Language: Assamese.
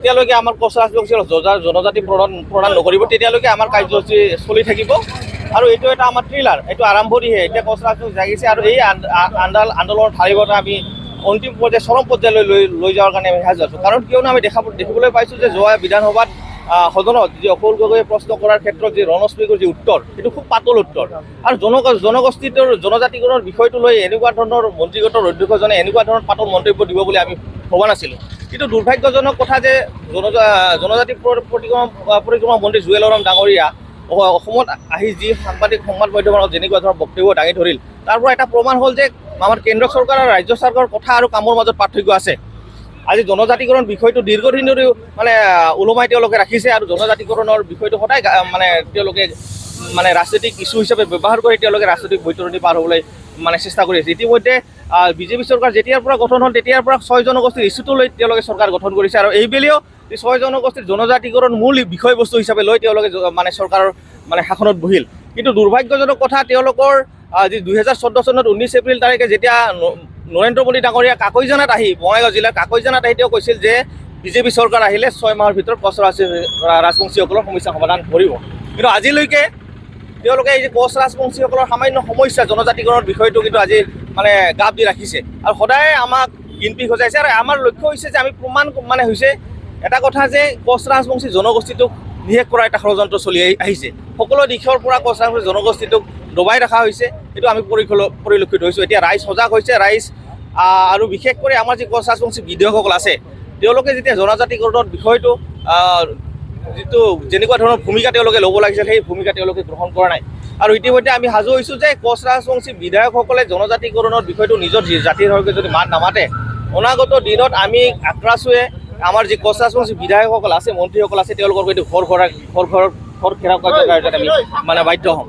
যেতিয়ালৈকে আমাৰ কোচ ৰাজবংশী জনজাতি প্ৰদান নকৰিব তেতিয়ালৈকে আমাৰ কাৰ্যসূচী চলি থাকিব আৰু এইটো এটা আমাৰ থ্ৰিলাৰ, এইটো আৰম্ভণিহে। এতিয়া কোচ ৰাজবংশী জাগিছে আৰু এই আন্দোলনৰ ধাৰিবতে আমি অন্তিম পৰ্যায়ে চৰম পৰ্যায়লৈ লৈ যোৱাৰ কাৰণে আমি সাজু আছোঁ। কাৰণ কিয়নো আমি দেখিবলৈ পাইছোঁ যে যোৱা বিধানসভাত সদনত যি অকল গগৈয়ে প্ৰশ্ন কৰাৰ ক্ষেত্ৰত যি ৰণ স্পিকৰ যি উত্তৰ, সেইটো খুব পাতল উত্তৰ আৰু জনগোষ্ঠীটোৰ জনজাতিকৰণৰ বিষয়টো লৈ এনেকুৱা ধৰণৰ মন্ত্ৰীগোটৰ অধ্যক্ষজনে এনেকুৱা ধৰণৰ পাতল মন্তব্য দিব বুলি আমি ভবা নাছিলোঁ। কিন্তু দুৰ্ভাগ্যজনক কথা যে জনজাতি পৰিক্ৰমা মন্ত্ৰী জুৱেল ওৰাম ডাঙৰীয়া অসমত আহি যি সাংবাদিক সংবাদ মাধ্যমৰ যেনেকুৱা ধৰণৰ বক্তব্য দাঙি ধৰিল, তাৰ পৰা এটা প্ৰমাণ হ'ল যে আমাৰ কেন্দ্ৰ চৰকাৰ আৰু ৰাজ্য চৰকাৰৰ কথা আৰু কামৰ মাজত পাৰ্থক্য আছে। আজি জনজাতিকৰণ বিষয়টো দীৰ্ঘদিন ধৰি ওলোমাই তেওঁলোকে ৰাখিছে আৰু জনজাতিকৰণৰ বিষয়টো সদায় তেওঁলোকে ৰাজনৈতিক ইছ্যু হিচাপে ব্যৱহাৰ কৰি তেওঁলোকে ৰাজনৈতিক বৈতৰণি পাৰ হ'বলৈ চেষ্টা কৰি আছে। ইতিমধ্যে বিজেপি চৰকাৰ যেতিয়াৰ পৰা গঠন হ'ল তেতিয়াৰ পৰা 6 জনগোষ্ঠীৰ ইছ্যুটো লৈ তেওঁলোকে চৰকাৰ গঠন কৰিছে আৰু এইবেলিও 6 জনগোষ্ঠীৰ জনজাতিকৰণ মূল বিষয়বস্তু হিচাপে লৈ তেওঁলোকে চৰকাৰৰ শাসনত বহিল। কিন্তু দুৰ্ভাগ্যজনক কথা, তেওঁলোকৰ যি 2014 চনত 19 এপ্ৰিল তাৰিখে যেতিয়া নৰেন্দ্ৰ মোদী ডাঙৰীয়া কাকৈজানাত আহি বঙাইগাঁও জিলাৰ কাকৈজানাত আহি তেওঁ কৈছিল যে বিজেপি চৰকাৰ আহিলে 6 মাহৰ ভিতৰত কোচ ৰাজবংশীসকলৰ সমস্যা সমাধান কৰিব। কিন্তু আজিলৈকে তেওঁলোকে এই যে কোচ ৰাজবংশীসকলৰ সামান্য সমস্যা জনজাতিকৰণৰ বিষয়টো কিন্তু আজি গাপ দি ৰাখিছে আৰু সদায় আমাক গিনপি সজাইছে। আৰু আমাৰ লক্ষ্য হৈছে যে আমি প্ৰমাণ হৈছে এটা কথা যে কোচ ৰাজবংশী জনগোষ্ঠীটোক নিশেষ কৰা এটা ষড়যন্ত্ৰ চলি আহিছে। সকলো দিশৰ পৰা কোচ ৰাজবংশী জনগোষ্ঠীটোক দবাই ৰখা হৈছে, এইটো আমি পৰিলক্ষিত হৈছোঁ। এতিয়া ৰাইজ সজাগ হৈছে, ৰাইজ আৰু বিশেষ কৰি আমাৰ যি কোচ ৰাজবংশী বিধায়কসকল আছে তেওঁলোকে যেতিয়া জনজাতিকৰণৰ বিষয়টো যিটো যেনেকুৱা ধৰণৰ ভূমিকা তেওঁলোকে ল'ব লাগিছিল সেই ভূমিকা তেওঁলোকে গ্ৰহণ কৰা নাই। আৰু ইতিমধ্যে আমি সাজু হৈছোঁ যে কোচ ৰাজবংশী বিধায়কসকলে জনজাতিকৰণৰ বিষয়টো নিজৰ জাতিৰ হকে যদি মাত নামাতে, অনাগত দিনত আমি আক্ৰাচুৱে আমাৰ যি কোচ ৰাজবংশী বিধায়কসকল আছে, মন্ত্ৰীসকল আছে, তেওঁলোকৰ কিন্তু ঘৰ ঘেৰাও কাৰ্যত আমি বাধ্য হ'ম।